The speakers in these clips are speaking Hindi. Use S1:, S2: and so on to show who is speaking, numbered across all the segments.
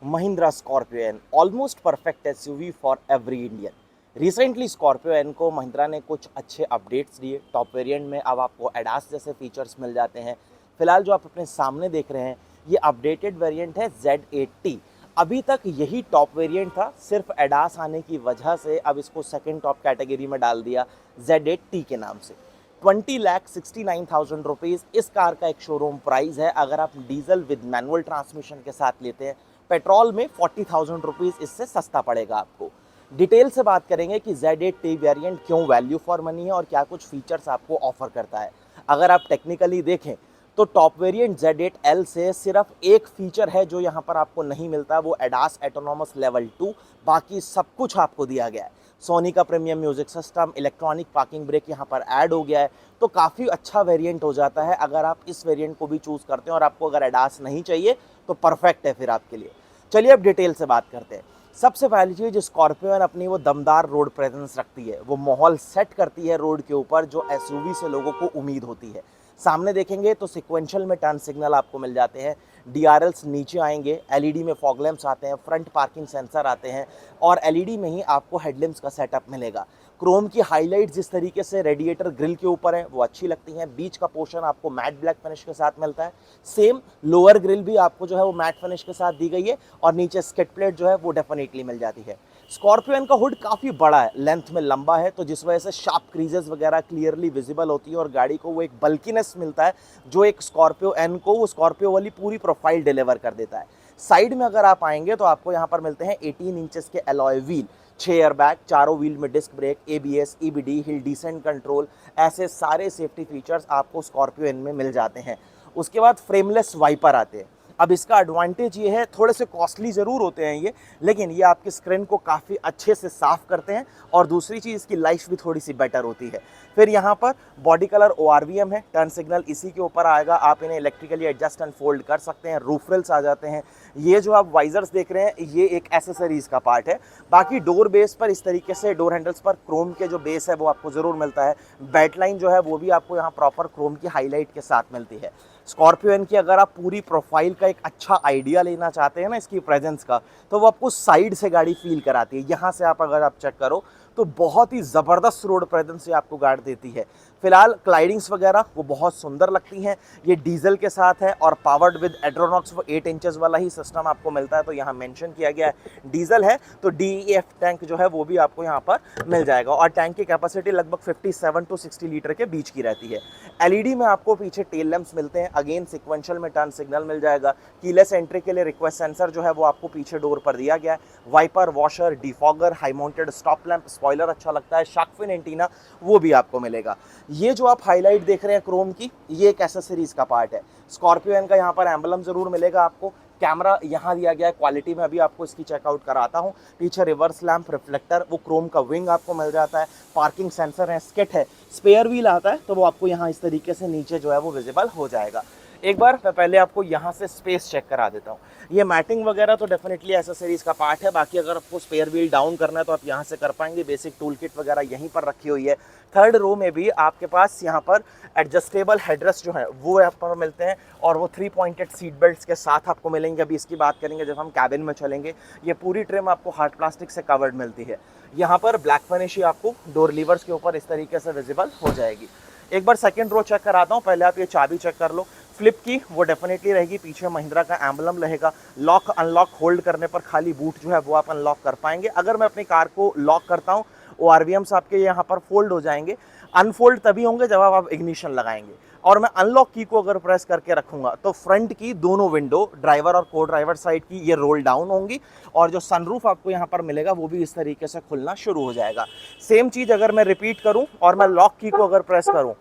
S1: Mahindra Scorpio N, almost perfect SUV for every Indian. Recently Scorpio N को महिंद्रा ने कुछ अच्छे अपडेट्स दिए। टॉप वेरिएंट में अब आपको एडास जैसे फीचर्स मिल जाते हैं। फिलहाल जो आप अपने सामने देख रहे हैं ये अपडेटेड वेरिएंट है Z8T। अभी तक यही टॉप वेरिएंट था, सिर्फ एडास आने की वजह से अब इसको सेकंड टॉप कैटेगरी में डाल दिया Z8T के नाम से। 20,69,000 रुपीज़ इस कार का एक शोरूम प्राइस है। अगर आप डीजल विद मैनुअल ट्रांसमिशन के साथ लेते हैं, पेट्रोल में 40,000 रुपीज़ इससे सस्ता पड़ेगा आपको। डिटेल से बात करेंगे कि Z8T वेरिएंट क्यों वैल्यू फॉर मनी है और क्या कुछ फीचर्स आपको ऑफर करता है। अगर आप टेक्निकली देखें तो टॉप वेरिएंट Z8L से सिर्फ एक फीचर है जो यहाँ पर आपको नहीं मिलता, वो एडास ऑटोनॉमस लेवल 2। बाकी सब कुछ आपको दिया गया है। सोनी का premium music system, electronic parking brake यहाँ पर ऐड हो गया है, तो काफ़ी अच्छा वेरिएंट हो जाता है अगर आप इस वेरिएंट को भी चूज़ करते हैं। और आपको अगर एडास नहीं चाहिए तो परफेक्ट है फिर आपके लिए। चलिए अब डिटेल से बात करते हैं। सबसे पहली चीज़, स्कॉर्पियो एन अपनी वो दमदार रोड प्रेजेंस रखती है, वो माहौल सेट करती है रोड के ऊपर जो एसयूवी से लोगों को उम्मीद होती है। सामने देखेंगे तो सिक्वेंशियल में टर्न सिग्नल आपको मिल जाते हैं, डीआरएल्स नीचे आएंगे, एलईडी में फॉग लैंप्स आते हैं, फ्रंट पार्किंग सेंसर आते हैं और एलईडी में ही आपको हेडलैम्प्स का सेटअप मिलेगा। क्रोम की हाईलाइट जिस तरीके से रेडिएटर ग्रिल के ऊपर है वो अच्छी लगती हैं। बीच का पोर्शन आपको मैट ब्लैक फिनिश के साथ मिलता है। सेम लोअर ग्रिल भी आपको जो है वो मैट फिनिश के साथ दी गई है और नीचे स्किड प्लेट जो है वो डेफिनेटली मिल जाती है। स्कॉर्पियो एन का हुड काफ़ी बड़ा है, लेंथ में लंबा है, तो जिस वजह से शार्प क्रीजेस वगैरह क्लियरली विजिबल होती है और गाड़ी को वो एक बल्कीनेस मिलता है जो एक स्कॉर्पियो एन को वो स्कॉर्पियो वाली पूरी प्रोफाइल डिलीवर कर देता है। साइड में अगर आप आएंगे तो आपको यहाँ पर मिलते हैं 18 इंचेस के अलॉय व्हील, 6 एयरबैग, चारों व्हील में disc brake, ABS, EBD, hill descent control, ऐसे सारे सेफ्टी फीचर्स आपको स्कॉर्पियो एन में मिल जाते हैं। उसके बाद फ्रेमलेस वाइपर आते हैं। अब इसका एडवांटेज ये है, थोड़े से कॉस्टली ज़रूर होते हैं ये, लेकिन ये आपकी स्क्रीन को काफ़ी अच्छे से साफ़ करते हैं और दूसरी चीज़ इसकी लाइफ भी थोड़ी सी बेटर होती है। फिर यहाँ पर बॉडी कलर ORVM है, टर्न सिग्नल इसी के ऊपर आएगा, आप इन्हें इलेक्ट्रिकली एडजस्ट एंड फोल्ड कर सकते हैं। रूफ रेल्स आ जाते हैं। ये जो आप वाइजर्स देख रहे हैं ये एक एसेसरीज़ का पार्ट है। बाकी डोर बेस पर इस तरीके से डोर हैंडल्स पर क्रोम के जो बेस है वो आपको ज़रूर मिलता है। बैट लाइन जो है वो भी आपको यहाँ प्रॉपर क्रोम की हाईलाइट के साथ मिलती है। स्कॉर्पियो एन की अगर आप पूरी प्रोफाइल का एक अच्छा आइडिया लेना चाहते हैं ना इसकी प्रेजेंस का, तो वो आपको साइड से गाड़ी फील कराती है। यहाँ से आप अगर आप चेक करो तो बहुत ही ज़बरदस्त रोड प्रेजेंस से आपको गाड़ी देती है। फिलहाल क्लाइडिंग्स वगैरह वो बहुत सुंदर लगती हैं। ये डीजल के साथ है और पावर्ड विद एड्रोनॉक्स, वो 8 इंचेस वाला ही सिस्टम आपको मिलता है, तो यहाँ मेंशन किया गया है डीजल है तो DEF टैंक जो है वो भी आपको यहाँ पर मिल जाएगा और टैंक की कैपेसिटी लगभग 57 to 60 लीटर के बीच की रहती है। एलईडी में आपको पीछे टेल लैंप्स मिलते हैं, अगेन सिक्वेंशियल में टर्न सिग्नल मिल जाएगा। कीलेस एंट्री के लिए रिक्वेस्ट सेंसर जो है वो आपको पीछे डोर पर दिया गया है। Wiper, washer, defogger, high mounted stop lamp, spoiler अच्छा लगता है, शार्क फिन एंटीना वो भी आपको मिलेगा। ये जो आप हाईलाइट देख रहे हैं क्रोम की, ये एक एसेसरीज का पार्ट है। स्कॉर्पियो एन का यहाँ पर एम्बलम जरूर मिलेगा आपको। कैमरा यहाँ दिया गया है, क्वालिटी में अभी आपको इसकी चेकआउट कराता हूँ। पीछे रिवर्स लैंप, रिफ्लेक्टर, वो क्रोम का विंग आपको मिल जाता है। पार्किंग सेंसर है, स्किट है, स्पेयर व्हील आता है तो वो आपको यहाँ इस तरीके से नीचे जो है वो विजिबल हो जाएगा। एक बार मैं पहले आपको यहाँ से स्पेस चेक करा देता हूँ। ये मैटिंग वगैरह तो डेफिनेटली एसेसरीज का पार्ट है। बाकी अगर आपको स्पेयर व्हील डाउन करना है तो आप यहाँ से कर पाएंगे। बेसिक टूल किट वगैरह यहीं पर रखी हुई है। थर्ड रो में भी आपके पास यहाँ पर एडजस्टेबल हेडरेस्ट जो है वो यहाँ पर मिलते हैं और वो 3 पॉइंटेड सीट बेल्ट्स के साथ आपको मिलेंगे। अभी इसकी बात करेंगे जब हम कैबिन में चलेंगे। ये पूरी ट्रिम आपको हार्ड प्लास्टिक से कवर्ड मिलती है। यहाँ पर ब्लैक फिनिश ही आपको डोर लीवर्स के ऊपर इस तरीके से विजिबल हो जाएगी। एक बार सेकंड रो चेक कराता हूँ, पहले आप ये चाबी चेक कर लो। फ्लिप की वो डेफिनेटली रहेगी, पीछे महिंद्रा का एम्बलम रहेगा। लॉक अनलॉक होल्ड करने पर खाली बूट जो है वो आप अनलॉक कर पाएंगे। अगर मैं अपनी कार को लॉक करता हूँ, ORVMs आपके यहाँ पर फोल्ड हो जाएंगे। अनफोल्ड तभी होंगे जब आप इग्निशन लगाएंगे। और मैं अनलॉक की को अगर प्रेस करके रखूंगा तो फ्रंट की दोनों विंडो, ड्राइवर और को ड्राइवर साइड की, ये रोल डाउन होंगी और जो सनरूफ आपको यहाँ पर मिलेगा वो भी इस तरीके से खुलना शुरू हो जाएगा। सेम चीज़ अगर मैं रिपीट करूँ और मैं लॉक की को अगर प्रेस करूँ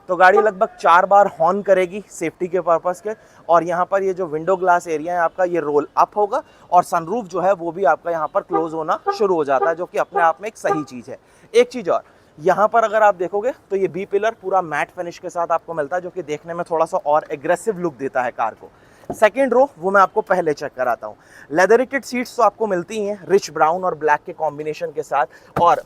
S1: तो गाड़ी लगभग 4 बार हॉर्न करेगी सेफ्टी के पर्पस के। और यहाँ पर ये जो विंडो ग्लास एरिया है आपका, ये रोल अप होगा और सनरूफ जो है वो भी आपका यहाँ पर क्लोज होना शुरू हो जाता है, जो कि अपने आप में एक सही चीज़ है। एक चीज़ और, यहाँ पर अगर आप देखोगे तो ये बी पिलर पूरा मैट फिनिश के साथ आपको मिलता है, जो कि देखने में थोड़ा सा और एग्रेसिव लुक देता है कार को। सेकेंड रो वो मैं आपको पहले चेक कराता हूँ। लेदरेटेड सीट्स तो आपको मिलती हैं रिच ब्राउन और ब्लैक के कॉम्बिनेशन के साथ, और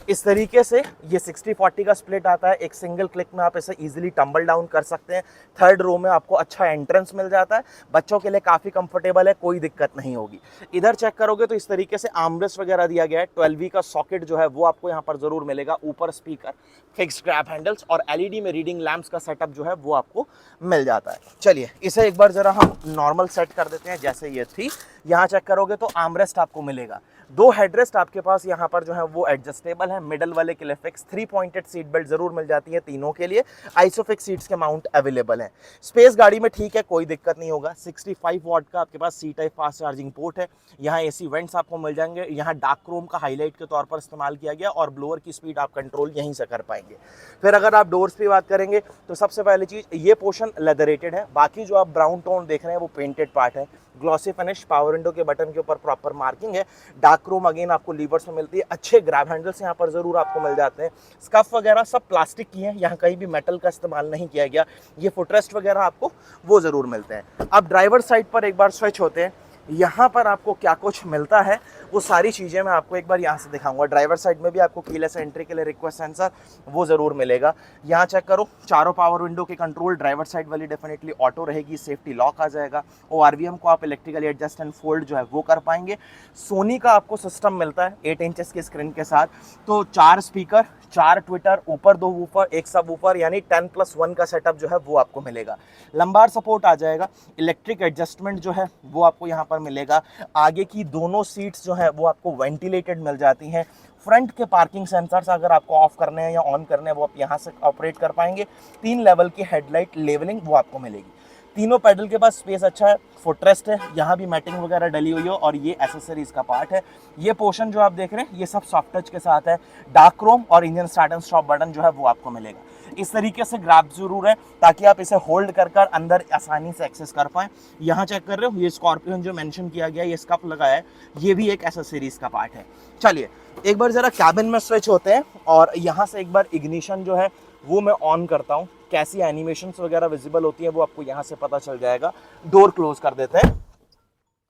S1: इस तरीके से ये 60-40 का स्प्लिट आता है। एक सिंगल क्लिक में आप इसे इजीली टम्बल डाउन कर सकते हैं। थर्ड रो में आपको अच्छा एंट्रेंस मिल जाता है, बच्चों के लिए काफ़ी कंफर्टेबल है, कोई दिक्कत नहीं होगी। इधर चेक करोगे तो इस तरीके से आर्मरेस्ट वगैरह दिया गया है। 12V का सॉकेट जो है वो आपको यहाँ पर जरूर मिलेगा। ऊपर स्पीकर, फिक्स ग्रैब हैंडल्स और एलईडी में रीडिंग लैंप्स का सेटअप जो है वो आपको मिल जाता है। चलिए इसे एक बार जरा हम नॉर्मल सेट कर देते हैं जैसे ये थी। यहाँ चेक करोगे तो आर्मरेस्ट आपको मिलेगा। दो हेडरेस्ट आपके पास यहाँ पर जो है वो एडजस्टेबल है। मिडल वाले के लिए फिक्स 3 पॉइंटेड सीट बेल्ट जरूर मिल जाती है तीनों के लिए। आइसोफिक्स सीट्स के माउंट अवेलेबल हैं। स्पेस गाड़ी में ठीक है, कोई दिक्कत नहीं होगा। 65 वॉट का आपके पास C type fast charging port है। यहाँ एसी वेंट्स आपको मिल जाएंगे। यहाँ डार्क क्रोम का हाईलाइट के तौर पर इस्तेमाल किया गया और ब्लोअर की स्पीड आप कंट्रोल यहीं से कर पाएंगे। फिर अगर आप डोर्स की बात करेंगे तो सबसे पहली चीज़ ये पोर्शन लेदरेटेड है। बाकी जो आप ब्राउन टोन देख रहे हैं वो पेंटेड पार्ट है। ग्लॉसी फिनिश, पावर विंडो के बटन के ऊपर प्रॉपर मार्किंग है। डार्क क्रोम अगेन आपको लीवर्स में मिलती है। अच्छे ग्रैब हैंडल्स यहाँ पर जरूर आपको मिल जाते हैं। स्कफ वगैरह सब प्लास्टिक की हैं, यहाँ कहीं भी मेटल का इस्तेमाल नहीं किया गया। ये फुटरेस्ट वगैरह आपको वो जरूर मिलते हैं। अब ड्राइवर साइड पर एक बार स्विच होते हैं। यहाँ पर आपको क्या कुछ मिलता है वो सारी चीज़ें मैं आपको एक बार यहाँ से दिखाऊंगा। ड्राइवर साइड में भी आपको कीलेस एंट्री के लिए रिक्वेस्ट सेंसर वो ज़रूर मिलेगा। यहाँ चेक करो, चारों पावर विंडो के कंट्रोल, ड्राइवर साइड वाली डेफिनेटली ऑटो रहेगी। सेफ्टी लॉक आ जाएगा। ORVM को आप इलेक्ट्रिकली एडजस्ट एंड फोल्ड जो है वो कर पाएंगे। सोनी का आपको सिस्टम मिलता है 8 इंचेस की स्क्रीन के साथ। तो 4 स्पीकर, 4 ट्विटर, ऊपर 2 वूफर, एक सब वूफर, यानी 10+1 का सेटअप जो है वो आपको मिलेगा। लंबार सपोर्ट आ जाएगा। इलेक्ट्रिक एडजस्टमेंट जो है वो आपको यहाँ पर मिलेगा। आगे की दोनों सीट्स जो है वो आपको वेंटिलेटेड मिल जाती हैं। फ्रंट के पार्किंग सेंसर्स अगर आपको ऑफ करने हैं या ऑन करने हैं वो आप यहाँ से ऑपरेट कर पाएंगे। 3 लेवल की हेडलाइट लेवलिंग वो आपको मिलेगी। तीनों पैडल के पास स्पेस अच्छा है। फुटरेस्ट है, यहाँ भी मैटिंग वगैरह डली हुई है और ये एसेसरीज का पार्ट है। ये पोर्शन जो आप देख रहे हैं ये सब सॉफ्ट टच के साथ है। डार्क क्रोम और engine start and stop button जो है वो आपको मिलेगा। इस तरीके से ग्रैब जरूर है ताकि आप इसे होल्ड कर कर अंदर आसानी से एक्सेस कर पाएं। यहाँ चेक कर रहे हो ये स्कॉर्पियन जो मेंशन किया गया, ये स्कफ लगाया है, ये भी एक एसेसरीज का पार्ट है। चलिए एक बार जरा कैबिन में स्विच होते हैं और यहाँ से एक बार इग्निशन जो है वो मैं ऑन करता हूँ। कैसी एनिमेशंस वगैरह विजिबल होती है वो आपको यहाँ से पता चल जाएगा। डोर क्लोज कर देते हैं।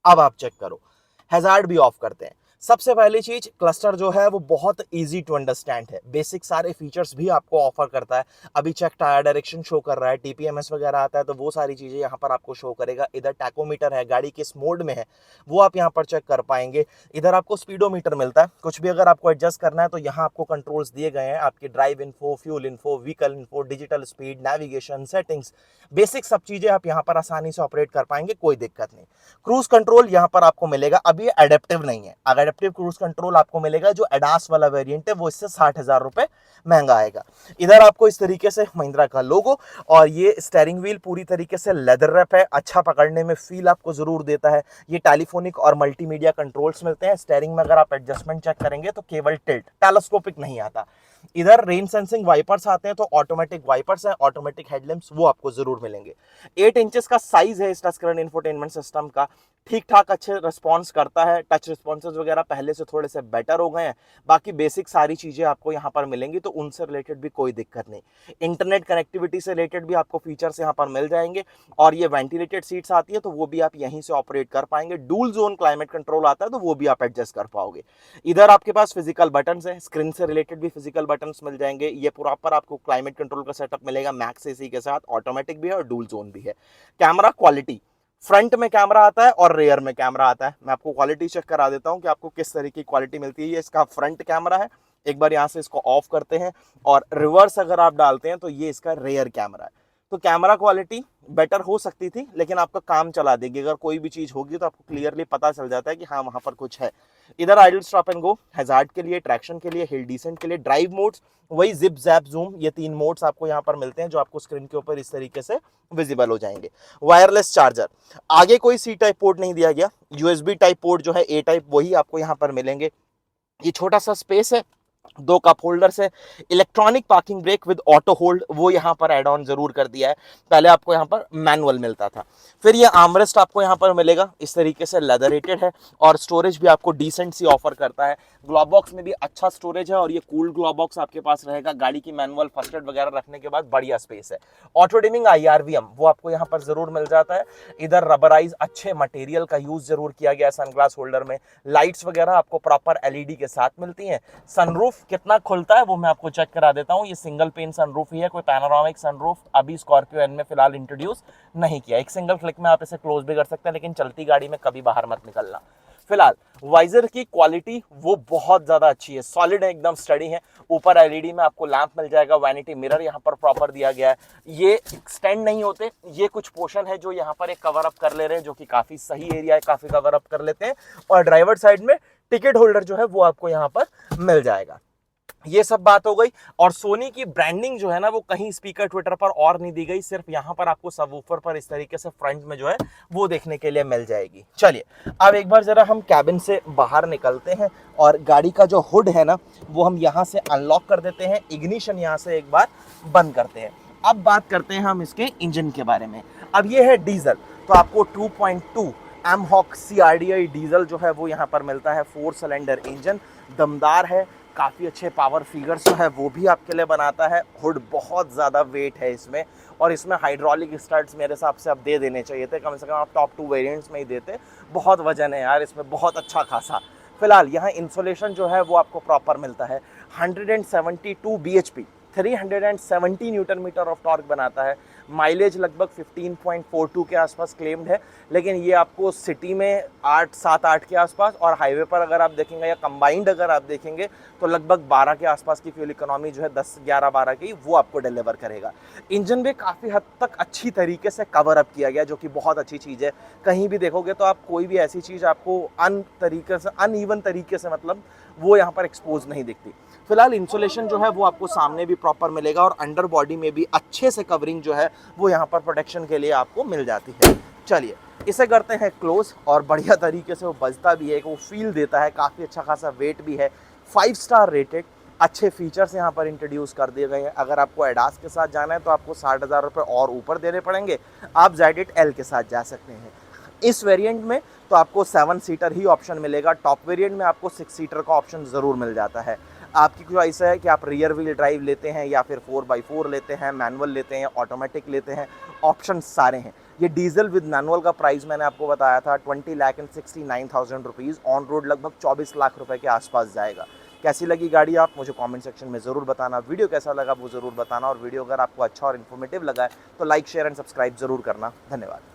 S1: अब आप चेक करो, हैजार्ड भी ऑफ करते हैं। सबसे पहली चीज, क्लस्टर जो है वो बहुत इजी टू अंडरस्टैंड है। बेसिक सारे फीचर्स भी आपको ऑफर करता है। अभी चेक टायर डायरेक्शन शो कर रहा है, TPMS वगैरह आता है तो वो सारी चीजें यहाँ पर आपको शो करेगा। इधर टैकोमीटर है, गाड़ी किस मोड में है वो आप यहाँ पर चेक कर पाएंगे। इधर आपको स्पीडोमीटर मिलता है। कुछ भी अगर आपको एडजस्ट करना है तो यहाँ आपको कंट्रोल्स दिए गए हैं। आपकी drive info, fuel info, vehicle info, digital speed, navigation, settings, basic सब चीजें आप यहाँ पर आसानी से ऑपरेट कर पाएंगे, कोई दिक्कत नहीं। क्रूज कंट्रोल यहाँ पर आपको मिलेगा। अभी ये एडेप्टिव नहीं है। अगर एडेप्टिव क्रूज कंट्रोल आपको मिलेगा जो एडास वाला वेरिएंट है वो इससे 60,000 रुपए महंगा आएगा। इधर आपको इस तरीके से महिंद्रा का लोगो और ये स्टीयरिंग व्हील पूरी तरीके से लेदर रैप है। अच्छा पकड़ने में फील आपको जरूर देता है। ये टेलीफोनिक और मल्टीमीडिया कंट्रोल्स मिलते हैं। स्टीयरिंग में अगर आप एडजस्टमेंट चेक करेंगे तो केवल टिल्ट, टेलीस्कोपिक नहीं आता। इधर रेन सेंसिंग वाइपर्स आते हैं तो ऑटोमेटिक वाइपर्स हैं, ऑटोमेटिक हेडलैम्प्स वो आपको जरूर मिलेंगे। 8 इंचेस का साइज है इस टच स्क्रीन इंफोटेनमेंट सिस्टम का। ठीक ठाक अच्छे रिस्पॉन्स करता है। टच रिस्पॉन्सेज वगैरह पहले से थोड़े से बेटर हो गए हैं। बाकी बेसिक सारी चीजें आपको यहाँ पर मिलेंगी तो उनसे रिलेटेड भी कोई दिक्कत नहीं। इंटरनेट कनेक्टिविटी से रिलेटेड भी आपको फीचर्स यहाँ पर मिल जाएंगे। और ये वेंटिलेटेड सीट्स आती है तो वो भी आप यहीं से ऑपरेट कर पाएंगे। डूल जोन क्लाइमेट कंट्रोल आता है तो वो भी आप एडजस्ट कर पाओगे। इधर आपके पास फिजिकल बटन्स है, स्क्रीन से रिलेटेड भी फिजिकल बटन्स मिल जाएंगे। ये प्रॉपर आपको क्लाइमेट कंट्रोल का सेटअप मिलेगा। मैक्स एसी के साथ ऑटोमेटिक भी है और डूल जोन भी है। कैमरा क्वालिटी, फ्रंट में कैमरा आता है और रेयर में कैमरा आता है। मैं आपको क्वालिटी चेक करा देता हूं कि आपको किस तरीके की क्वालिटी मिलती है। ये इसका फ्रंट कैमरा है। एक बार यहां से इसको ऑफ करते हैं और रिवर्स अगर आप डालते हैं तो ये इसका रेयर कैमरा है। तो कैमरा क्वालिटी बेटर हो सकती थी लेकिन आपका काम चला देगी। अगर कोई भी चीज होगी तो आपको क्लियरली पता चल जाता है कि हाँ वहां पर कुछ है। इधर idle stop and go, hazard के लिए, ट्रैक्शन के लिए, हिल डिसेंट के लिए, ड्राइव मोड्स वही जिप जैप जूम, ये 3 मोड्स आपको यहाँ पर मिलते हैं जो आपको स्क्रीन के ऊपर इस तरीके से विजिबल हो जाएंगे। वायरलेस चार्जर, आगे कोई C टाइप पोर्ट नहीं दिया गया। USB टाइप पोर्ट जो है A टाइप वही आपको यहाँ पर मिलेंगे। ये छोटा सा स्पेस है दो कप होल्डर्स है, electronic parking brake with auto hold वो यहाँ पर एड ऑन जरूर कर दिया है, पहले आपको यहाँ पर मैनुअल मिलता था। फिर ये आर्मरेस्ट आपको यहाँ पर मिलेगा, इस तरीके से लेदर रेटेड है और स्टोरेज भी आपको डिसेंट सी ऑफर करता है। ग्लोव बॉक्स में भी अच्छा स्टोरेज है और ये कूल ग्लोव बॉक्स आपके पास रहेगा। गाड़ी की मैनुअल फर्स्ट एड वगैरह रखने के बाद बढ़िया स्पेस है। ऑटो डिमिंग IRVM वो आपको यहाँ पर जरूर मिल जाता है। इधर रबराइज अच्छे मटेरियल का यूज जरूर किया गया है सनग्लास होल्डर में। लाइट्स वगैरह आपको प्रॉपर LED के साथ मिलती हैं। सनरूफ कितना खुलता है वो मैं आपको चेक करा देता हूँ। ये सिंगल पेन सनरूफ ही है, कोई पैनोरामिक सनरूफ अभी स्कॉर्पियो एन में फिलहाल इंट्रोड्यूस नहीं किया। एक सिंगल क्लिक में आप इसे क्लोज भी कर सकते हैं, लेकिन चलती गाड़ी में कभी बाहर मत निकलना। फिलहाल वाइजर की क्वालिटी वो बहुत ज्यादा अच्छी है, सॉलिड है, एकदम स्टडी है। ऊपर LED में आपको लैंप मिल जाएगा, वैनिटी मिरर यहाँ पर प्रॉपर दिया गया है। ये एक्सटेंड नहीं होते, ये कुछ पोर्शन है जो यहाँ पर एक कवर अप कर ले रहे हैं, जो कि काफी सही एरिया है, काफी कवर अप कर लेते हैं। और ड्राइवर साइड में टिकट होल्डर जो है वो आपको यहाँ पर मिल जाएगा। ये सब बात हो गई। और सोनी की ब्रांडिंग जो है ना वो कहीं स्पीकर ट्विटर पर और नहीं दी गई, सिर्फ यहाँ पर आपको सबवूफर पर इस तरीके से फ्रंट में जो है वो देखने के लिए मिल जाएगी। चलिए अब एक बार जरा हम कैबिन से बाहर निकलते हैं और गाड़ी का जो हुड है ना वो हम यहाँ से अनलॉक कर देते हैं, इग्निशन यहाँ से एक बार बंद करते हैं। अब बात करते हैं हम इसके इंजन के बारे में। अब ये है डीजल, तो आपको 2.2 एमहॉक CRDI डीजल जो है वो यहाँ पर मिलता है। 4 सिलेंडर इंजन दमदार है, काफ़ी अच्छे पावर फिगर्स जो है वो भी आपके लिए बनाता है। हुड बहुत ज़्यादा वेट है इसमें, और इसमें हाइड्रोलिक स्टार्ट्स मेरे हिसाब से अब दे देने चाहिए थे, कम से कम आप टॉप 2 वेरिएंट्स में ही देते। बहुत वजन है यार इसमें, बहुत अच्छा खासा। फिलहाल यहाँ इंसुलेशन जो है वो आपको प्रॉपर मिलता है। 172 bhp 370 newton meter of torque बनाता है। माइलेज लगभग 15.42 के आसपास क्लेम्ड है, लेकिन ये आपको सिटी में 8-7-8 के आसपास, और हाईवे पर अगर आप देखेंगे या कंबाइंड अगर आप देखेंगे तो लगभग 12 के आसपास की फ्यूल इकोनॉमी जो है 10-11-12 की वो आपको डिलीवर करेगा। इंजन भी काफ़ी हद तक अच्छी तरीके से कवर अप किया गया, जो कि बहुत अच्छी चीज़ है। कहीं भी देखोगे तो आप कोई भी ऐसी चीज़ आपको अनइवन तरीके से मतलब वो यहाँ पर एक्सपोज नहीं दिखती। फिलहाल इंसुलेशन जो है वो आपको सामने भी प्रॉपर मिलेगा, और अंडर बॉडी में भी अच्छे से कवरिंग जो है वो यहाँ पर प्रोटेक्शन के लिए आपको मिल जाती है। चलिए इसे करते हैं क्लोज, और बढ़िया तरीके से वो बजता भी है, वो फील देता है, काफ़ी अच्छा खासा वेट भी है। 5 स्टार रेटेड, अच्छे फीचर्स यहाँ पर इंट्रोड्यूस कर दिए गए हैं। अगर आपको एडास के साथ जाना है तो आपको 60,000 रुपये और ऊपर देने पड़ेंगे, आप ZD L के साथ जा सकते हैं। इस वेरिएंट में तो आपको 7 सीटर ही ऑप्शन मिलेगा, टॉप वेरिएंट में आपको 6 सीटर का ऑप्शन ज़रूर मिल जाता है। आपकी चॉइस है कि आप रियर व्हील ड्राइव लेते हैं या फिर 4x4 लेते हैं, मैनुअल लेते हैं, ऑटोमेटिक लेते हैं, ऑप्शन सारे हैं। ये डीजल विद मैनुअल का प्राइस मैंने आपको बताया था 20,69,000 रुपीज़, ऑन रोड लगभग 24 लाख रुपए के आसपास जाएगा। कैसी लगी गाड़ी आप मुझे कमेंट सेक्शन में ज़रूर बताना। वीडियो कैसा लगा वो ज़रूर बताना, और वीडियो अगर आपको अच्छा और इन्फॉर्मेटिव लगा है तो लाइक शेयर एंड सब्सक्राइब ज़रूर करना। धन्यवाद।